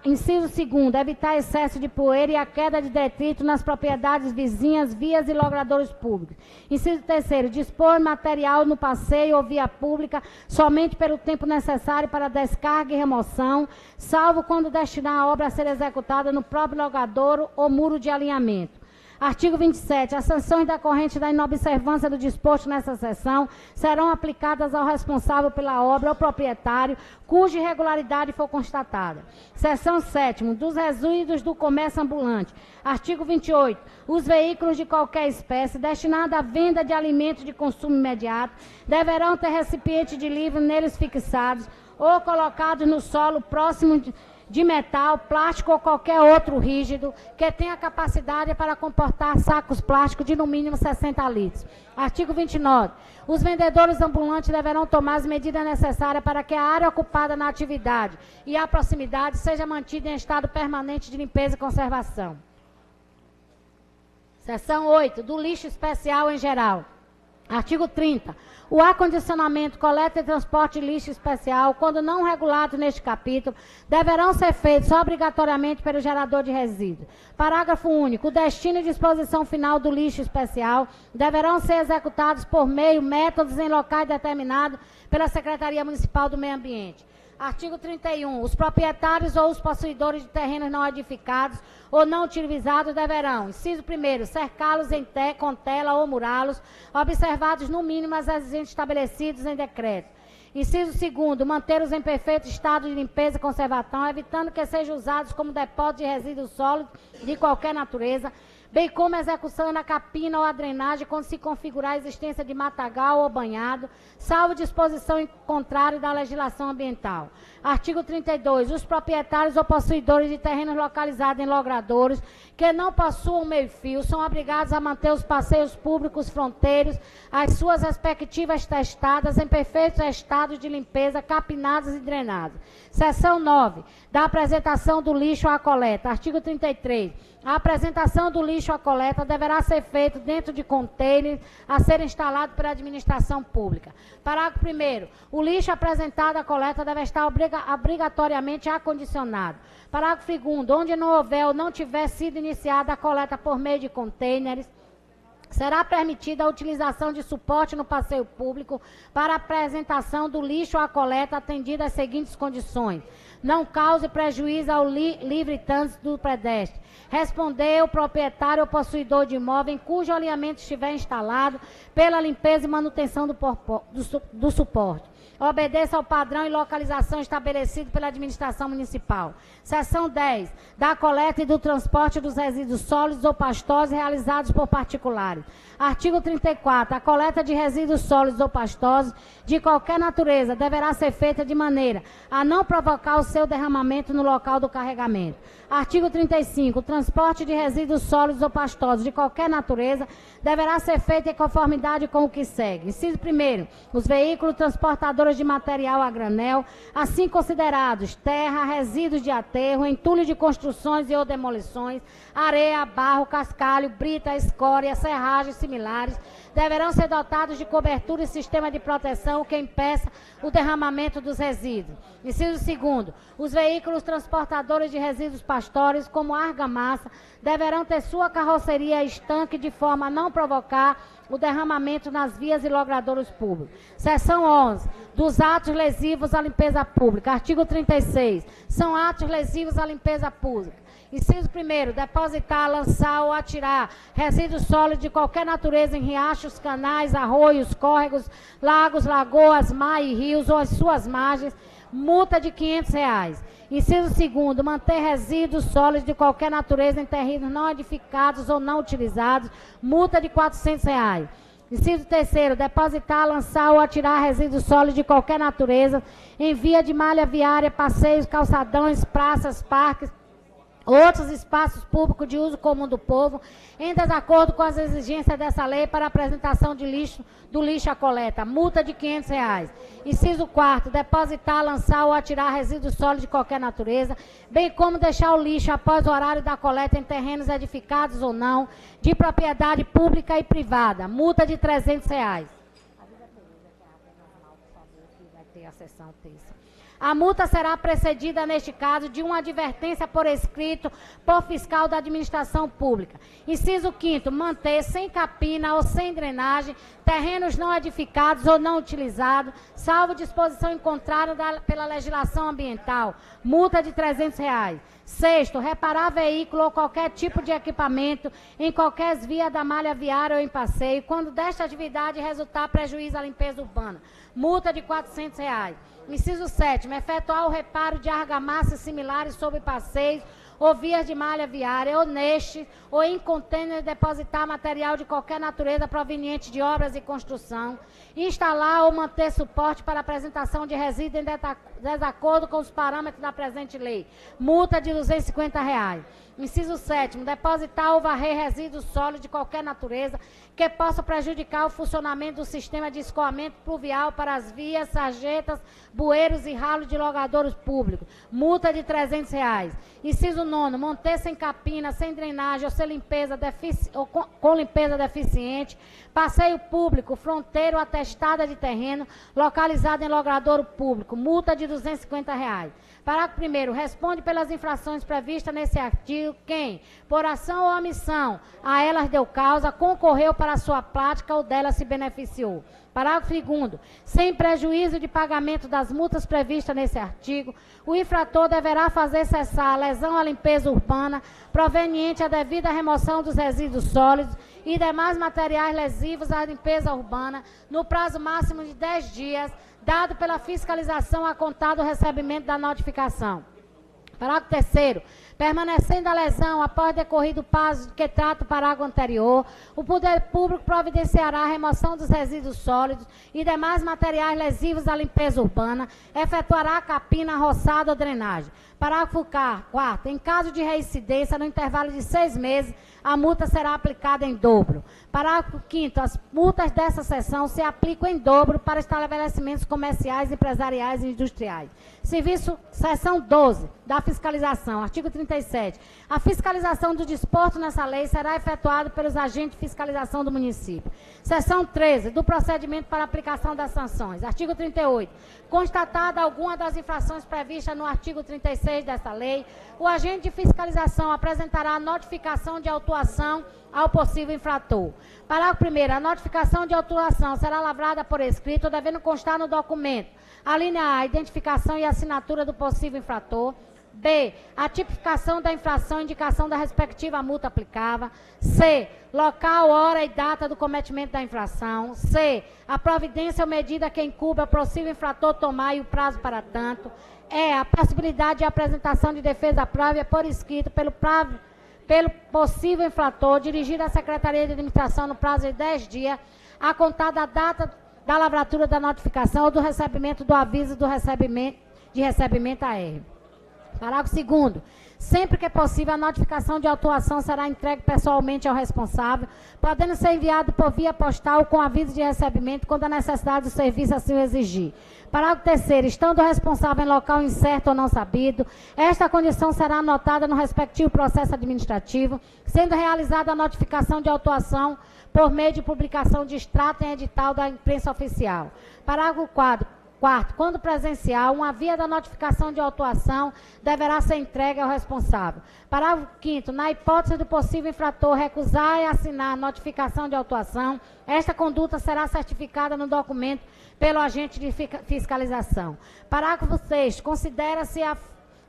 Inciso 2º, evitar excesso de poeira e a queda de detrito nas propriedades vizinhas, vias e logradouros públicos. Inciso 3º, dispor material no passeio ou via pública somente pelo tempo necessário para descarga e remoção, salvo quando destinar a obra a ser executada no próprio logradouro ou muro de alinhamento. Artigo 27. As sanções decorrentes da inobservância do disposto nessa seção serão aplicadas ao responsável pela obra ou proprietário cuja irregularidade for constatada. Seção 7ª. Dos resíduos do comércio ambulante. Artigo 28. Os veículos de qualquer espécie destinados à venda de alimentos de consumo imediato deverão ter recipiente de livro neles fixados ou colocados no solo próximo de metal, plástico ou qualquer outro rígido que tenha capacidade para comportar sacos plásticos de no mínimo 60 litros. Artigo 29. Os vendedores ambulantes deverão tomar as medidas necessárias para que a área ocupada na atividade e a proximidade seja mantida em estado permanente de limpeza e conservação. Seção 8. Do lixo especial em geral. Artigo 30. O acondicionamento, coleta e transporte de lixo especial, quando não regulado neste capítulo, deverão ser feitos obrigatoriamente pelo gerador de resíduos. Parágrafo único. O destino e disposição final do lixo especial deverão ser executados por métodos em locais determinados pela Secretaria Municipal do Meio Ambiente. Artigo 31. Os proprietários ou os possuidores de terrenos não edificados ou não utilizados deverão, inciso 1º, cercá-los com tela ou murá-los, observados no mínimo as exigências estabelecidas em decreto. Inciso 2º, mantê-los em perfeito estado de limpeza e conservação, evitando que sejam usados como depósito de resíduos sólidos de qualquer natureza, bem como a execução na capina ou a drenagem quando se configurar a existência de matagal ou banhado, salvo disposição em contrário da legislação ambiental. Artigo 32. Os proprietários ou possuidores de terrenos localizados em logradouros que não possuam meio-fio são obrigados a manter os passeios públicos fronteiros, as suas respectivas testadas em perfeito estado de limpeza, capinadas e drenadas. Seção 9. Da apresentação do lixo à coleta. Artigo 33. A apresentação do lixo à coleta deverá ser feita dentro de contêineres a ser instalado pela administração pública. Parágrafo 1º. O lixo apresentado à coleta deve estar obrigatoriamente acondicionado. Parágrafo 2º. Onde não houver ou não tiver sido iniciada a coleta por meio de contêineres, será permitida a utilização de suporte no passeio público para a apresentação do lixo à coleta, atendida às seguintes condições: não cause prejuízo ao livre trânsito do pedestre. Responder o proprietário ou possuidor de imóvel em cujo alinhamento estiver instalado pela limpeza e manutenção do suporte. Obedeça ao padrão e localização estabelecido pela administração municipal. Seção 10. Da coleta e do transporte dos resíduos sólidos ou pastosos realizados por particulares. Artigo 34. A coleta de resíduos sólidos ou pastosos de qualquer natureza deverá ser feita de maneira a não provocar o seu derramamento no local do carregamento. Artigo 35. O transporte de resíduos sólidos ou pastosos de qualquer natureza deverá ser feito em conformidade com o que segue. Inciso 1º. Os veículos transportadores transportadoras de material a granel, assim considerados terra, resíduos de aterro, entulho de construções e ou demolições, areia, barro, cascalho, brita, escória, serragens similares, deverão ser dotados de cobertura e sistema de proteção que impeça o derramamento dos resíduos. Inciso 2º, os veículos transportadores de resíduos pastórios, como argamassa, deverão ter sua carroceria estanque de forma a não provocar o derramamento nas vias e logradouros públicos. Seção 11, dos atos lesivos à limpeza pública. Artigo 36, são atos lesivos à limpeza pública. Inciso 1º, depositar, lançar ou atirar resíduos sólidos de qualquer natureza em riachos, canais, arroios, córregos, lagos, lagoas, mar e rios ou as suas margens, multa de R$500. Inciso 2º, manter resíduos sólidos de qualquer natureza em terrenos não edificados ou não utilizados, multa de R$400. Inciso 3º, depositar, lançar ou atirar resíduos sólidos de qualquer natureza em via de malha viária, passeios, calçadões, praças, parques, outros espaços públicos de uso comum do povo, em desacordo com as exigências dessa lei para apresentação de lixo, do lixo à coleta, multa de R$500. Inciso 4º, depositar, lançar ou atirar resíduos sólidos de qualquer natureza, bem como deixar o lixo após o horário da coleta em terrenos edificados ou não, de propriedade pública e privada, multa de R$300. Vai ter a sessão terça. A multa será precedida, neste caso, de uma advertência por escrito por fiscal da administração pública. Inciso 5º, manter sem capina ou sem drenagem terrenos não edificados ou não utilizados, salvo disposição em contrário pela legislação ambiental, multa de R$300. 6º, reparar veículo ou qualquer tipo de equipamento em qualquer via da malha viária ou em passeio, quando desta atividade resultar prejuízo à limpeza urbana, multa de R$400. Inciso 7º, efetuar o reparo de argamassas similares sobre passeios ou vias de malha viária, ou neste, ou em contêiner, depositar material de qualquer natureza proveniente de obras e construção, instalar ou manter suporte para apresentação de resíduos em desacordo com os parâmetros da presente lei, multa de R$250. Inciso 7º, depositar ou varrer resíduos sólidos de qualquer natureza que possa prejudicar o funcionamento do sistema de escoamento pluvial para as vias, sarjetas, bueiros e ralos de logadouros públicos, multa de R$300. Inciso 9º, manter sem capina, sem drenagem ou sem limpeza ou com limpeza deficiente, passeio público, fronteiro atestada de terreno, localizado em logradouro público, multa de R$250. Parágrafo 1º, responde pelas infrações previstas nesse artigo quem, por ação ou omissão, a elas deu causa, concorreu para a sua prática ou dela se beneficiou. Parágrafo 2º, sem prejuízo de pagamento das multas previstas nesse artigo, o infrator deverá fazer cessar a lesão à limpeza urbana proveniente à devida remoção dos resíduos sólidos e demais materiais lesivos à limpeza urbana no prazo máximo de 10 dias, dado pela fiscalização a contar do recebimento da notificação. Parágrafo 3º, permanecendo a lesão após decorrido o prazo que trata o parágrafo anterior, o poder público providenciará a remoção dos resíduos sólidos e demais materiais lesivos à limpeza urbana, efetuará a capina, roçado ou drenagem. Parágrafo 4º, em caso de reincidência, no intervalo de 6 meses, a multa será aplicada em dobro. Parágrafo 5º, as multas dessa seção se aplicam em dobro para estabelecimentos comerciais, empresariais e industriais. Seção 12, da fiscalização. Artigo 37. A fiscalização do disposto nessa lei será efetuada pelos agentes de fiscalização do município. Seção 13, do procedimento para aplicação das sanções. Artigo 38. Constatada alguma das infrações previstas no artigo 36 dessa lei, o agente de fiscalização apresentará a notificação de autuação ao possível infrator. Parágrafo 1º. A notificação de autuação será lavrada por escrito, devendo constar no documento: a linha A, a identificação e assinatura do possível infrator. B, a tipificação da infração e indicação da respectiva multa aplicável. C, local, hora e data do cometimento da infração. C, a providência ou medida que incumba o possível infrator tomar e o prazo para tanto. E, a possibilidade de apresentação de defesa prévia por escrito pelo possível infrator, dirigida à Secretaria de Administração no prazo de 10 dias, a contar da data da lavratura da notificação ou do recebimento do aviso de recebimento AR. Parágrafo 2º. Sempre que possível, a notificação de autuação será entregue pessoalmente ao responsável, podendo ser enviado por via postal com aviso de recebimento quando a necessidade do serviço assim o exigir. Parágrafo 3º. Estando o responsável em local incerto ou não sabido, esta condição será anotada no respectivo processo administrativo, sendo realizada a notificação de autuação por meio de publicação de extrato em edital da imprensa oficial. Parágrafo 4º. Quando presencial, uma via da notificação de autuação deverá ser entregue ao responsável. Parágrafo 5º. Na hipótese do possível infrator recusar e assinar a notificação de autuação, esta conduta será certificada no documento pelo agente de fiscalização. Parágrafo 6º. Considera-se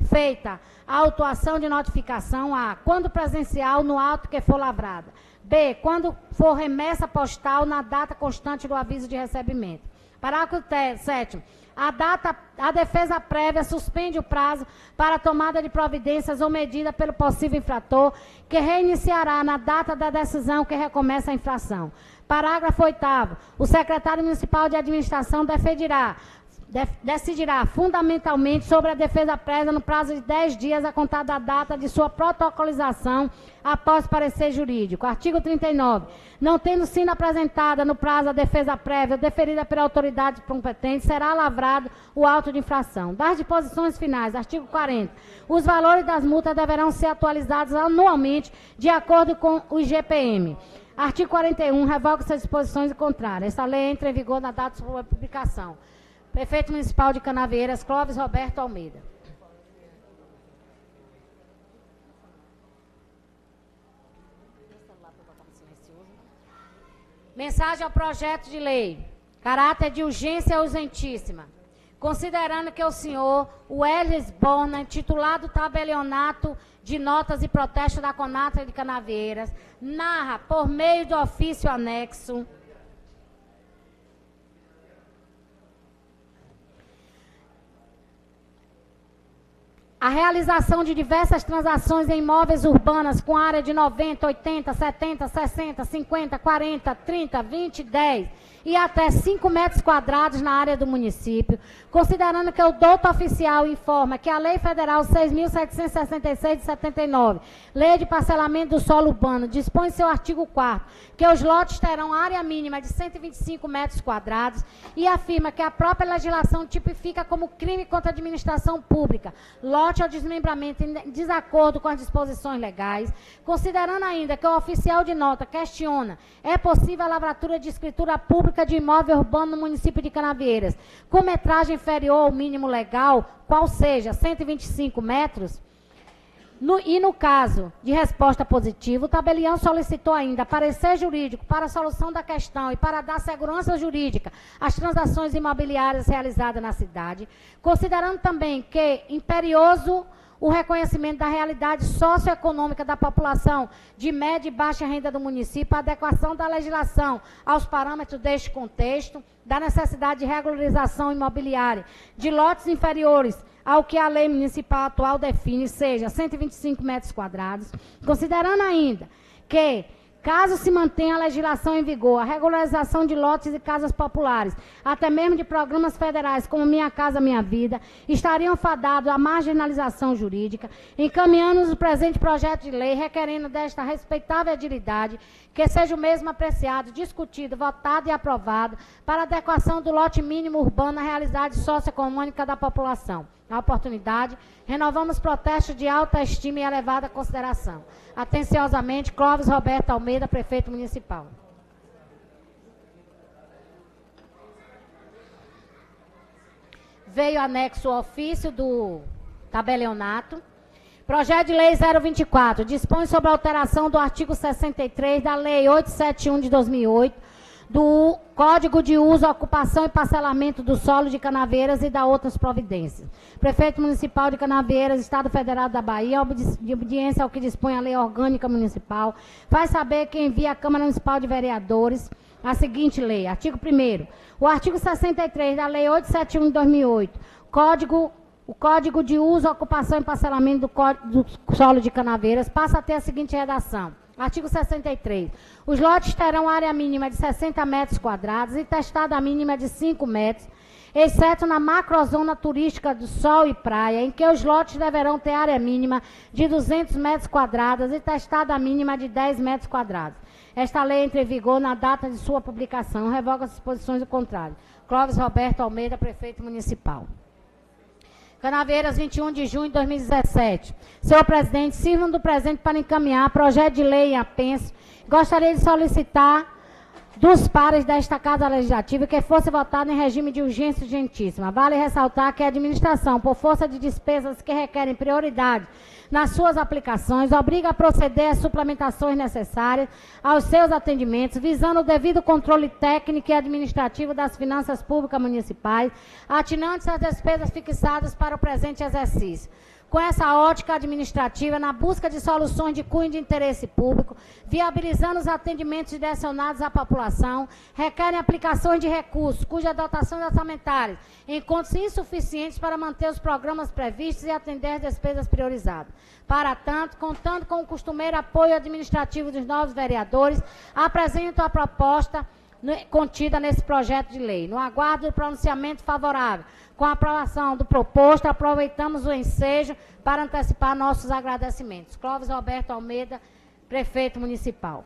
feita a autuação de notificação a, quando presencial, no auto que for lavrada. B, quando for remessa postal na data constante do aviso de recebimento. Parágrafo 7º. A defesa prévia suspende o prazo para tomada de providências ou medida pelo possível infrator, que reiniciará na data da decisão que recomeça a infração. Parágrafo 8º. O secretário municipal de administração decidirá fundamentalmente sobre a defesa prévia no prazo de 10 dias a contar da data de sua protocolização após parecer jurídico. Artigo 39. Não tendo sido apresentada no prazo a defesa prévia deferida pela autoridade competente, será lavrado o auto de infração. Das disposições finais, artigo 40. Os valores das multas deverão ser atualizados anualmente de acordo com o IGPM. Artigo 41. Revoga-se as disposições contrárias. Esta lei entra em vigor na data de sua publicação. Prefeito Municipal de Canavieiras, Clóvis Roberto Almeida. Mensagem ao projeto de lei. Caráter de urgência urgentíssima. Considerando que o senhor Welles Bona, titulado tabelionato de notas e protestos da Conatra de Canavieiras, narra, por meio do ofício anexo, a realização de diversas transações em imóveis urbanas com área de 90, 80, 70, 60, 50, 40, 30, 20, 10 e até 5 metros quadrados na área do município, considerando que o douto oficial informa que a Lei Federal 6.766 de 79, Lei de Parcelamento do Solo Urbano, dispõe em seu artigo 4º que os lotes terão área mínima de 125 metros quadrados e afirma que a própria legislação tipifica como crime contra a administração pública lote ao desmembramento em desacordo com as disposições legais, considerando ainda que o oficial de nota questiona, é possível a lavratura de escritura pública de imóvel urbano no município de Canavieiras, com metragem inferior ao mínimo legal, qual seja 125 metros, no caso de resposta positiva, o tabelião solicitou ainda parecer jurídico para a solução da questão e para dar segurança jurídica às transações imobiliárias realizadas na cidade, considerando também que imperioso o reconhecimento da realidade socioeconômica da população de média e baixa renda do município, a adequação da legislação aos parâmetros deste contexto, da necessidade de regularização imobiliária de lotes inferiores ao que a lei municipal atual define, seja 125 metros quadrados, considerando ainda que, caso se mantenha a legislação em vigor, a regularização de lotes e casas populares, até mesmo de programas federais como Minha Casa Minha Vida, estariam fadados à marginalização jurídica, encaminhando o presente projeto de lei, requerendo desta respeitável agilidade, que seja o mesmo apreciado, discutido, votado e aprovado para adequação do lote mínimo urbano à realidade socioeconômica da população. Na oportunidade, renovamos protestos de alta estima e elevada consideração. Atenciosamente, Clóvis Roberto Almeida, prefeito municipal. Veio anexo o ofício do tabelionato. Projeto de Lei 024, dispõe sobre a alteração do artigo 63 da Lei 871 de 2008, do Código de Uso, Ocupação e Parcelamento do Solo de Canavieiras e da outras providências. Prefeito Municipal de Canavieiras, Estado Federal da Bahia, de obediência ao que dispõe a Lei Orgânica Municipal, faz saber que envia à Câmara Municipal de Vereadores a seguinte lei. Artigo 1º. O artigo 63 da Lei 871 de 2008, o Código de Uso, Ocupação e Parcelamento do Solo de Canavieiras, passa a ter a seguinte redação. Artigo 63. Os lotes terão área mínima de 60 metros quadrados e testada mínima de 5 metros, exceto na macrozona turística do Sol e Praia, em que os lotes deverão ter área mínima de 200 metros quadrados e testada mínima de 10 metros quadrados. Esta lei entra em vigor na data de sua publicação. Revoga as disposições do contrário. Clóvis Roberto Almeida, prefeito municipal. Canaveiras, 21 de junho de 2017. Senhor presidente, sirvam do presente para encaminhar projeto de lei em apenso. Gostaria de solicitar dos pares desta Casa Legislativa que fosse votado em regime de urgência urgentíssima. Vale ressaltar que a administração, por força de despesas que requerem prioridade nas suas aplicações, obriga a proceder às suplementações necessárias aos seus atendimentos, visando o devido controle técnico e administrativo das finanças públicas municipais, atinantes às despesas fixadas para o presente exercício. Com essa ótica administrativa, na busca de soluções de cunho de interesse público, viabilizando os atendimentos direcionados à população, requerem aplicações de recursos, cuja dotação orçamentária encontra-se insuficientes para manter os programas previstos e atender as despesas priorizadas. Para tanto, contando com o costumeiro apoio administrativo dos novos vereadores, apresento a proposta contida nesse projeto de lei. No aguardo do pronunciamento favorável, com a aprovação do proposto, aproveitamos o ensejo para antecipar nossos agradecimentos. Clóvis Roberto Almeida, prefeito municipal.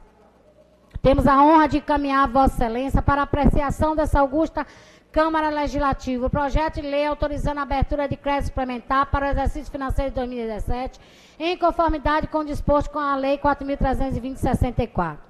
Temos a honra de encaminhar a Vossa Excelência para apreciação dessa augusta Câmara Legislativa o projeto de lei autorizando a abertura de crédito suplementar para o exercício financeiro de 2017, em conformidade com o disposto com a Lei 4.320/64.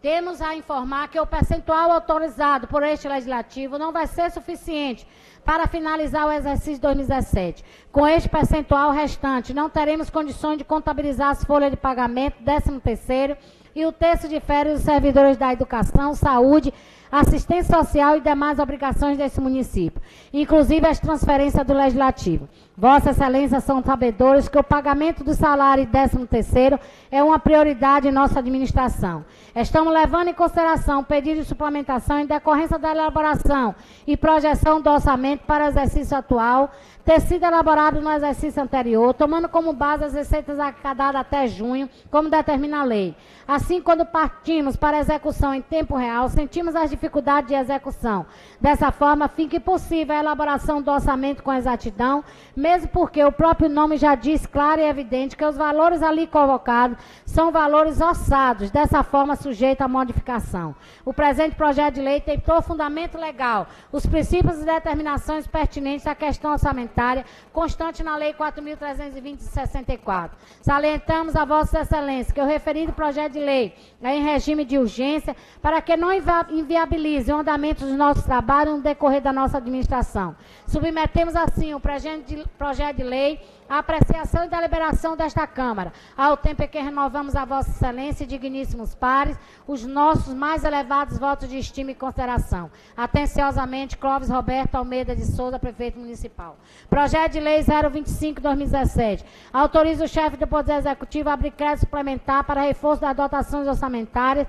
Temos a informar que o percentual autorizado por este legislativo não vai ser suficiente para finalizar o exercício 2017. Com este percentual restante, não teremos condições de contabilizar as folhas de pagamento, 13º e o terço de férias dos servidores da educação, saúde, assistência social e demais obrigações desse município, inclusive as transferências do Legislativo. Vossa Excelência são sabedores que o pagamento do salário e 13º é uma prioridade em nossa administração. Estamos levando em consideração o pedido de suplementação em decorrência da elaboração e projeção do orçamento para o exercício atual, ter sido elaborado no exercício anterior, tomando como base as receitas arrecadadas até junho, como determina a lei. Assim, quando partimos para a execução em tempo real, sentimos as dificuldades de execução. Dessa forma, fica impossível a elaboração do orçamento com exatidão, mesmo porque o próprio nome já diz claro e evidente que os valores ali colocados são valores orçados, dessa forma sujeito à modificação. O presente projeto de lei tem por fundamento legal os princípios e determinações pertinentes à questão orçamentária, constante na Lei 4.320/64. Salientamos a Vossa Excelência que o referido projeto de lei é em regime de urgência para que não inviabilize o andamento dos nossos trabalhos no decorrer da nossa administração. Submetemos assim o projeto de lei à apreciação e deliberação desta Câmara, ao tempo em que renovamos a Vossa Excelência e digníssimos pares os nossos mais elevados votos de estima e consideração. Atenciosamente, Clóvis Roberto Almeida de Souza, prefeito municipal. Projeto de lei 025/2017. Autoriza o chefe do Poder Executivo a abrir crédito suplementar para reforço das dotações orçamentárias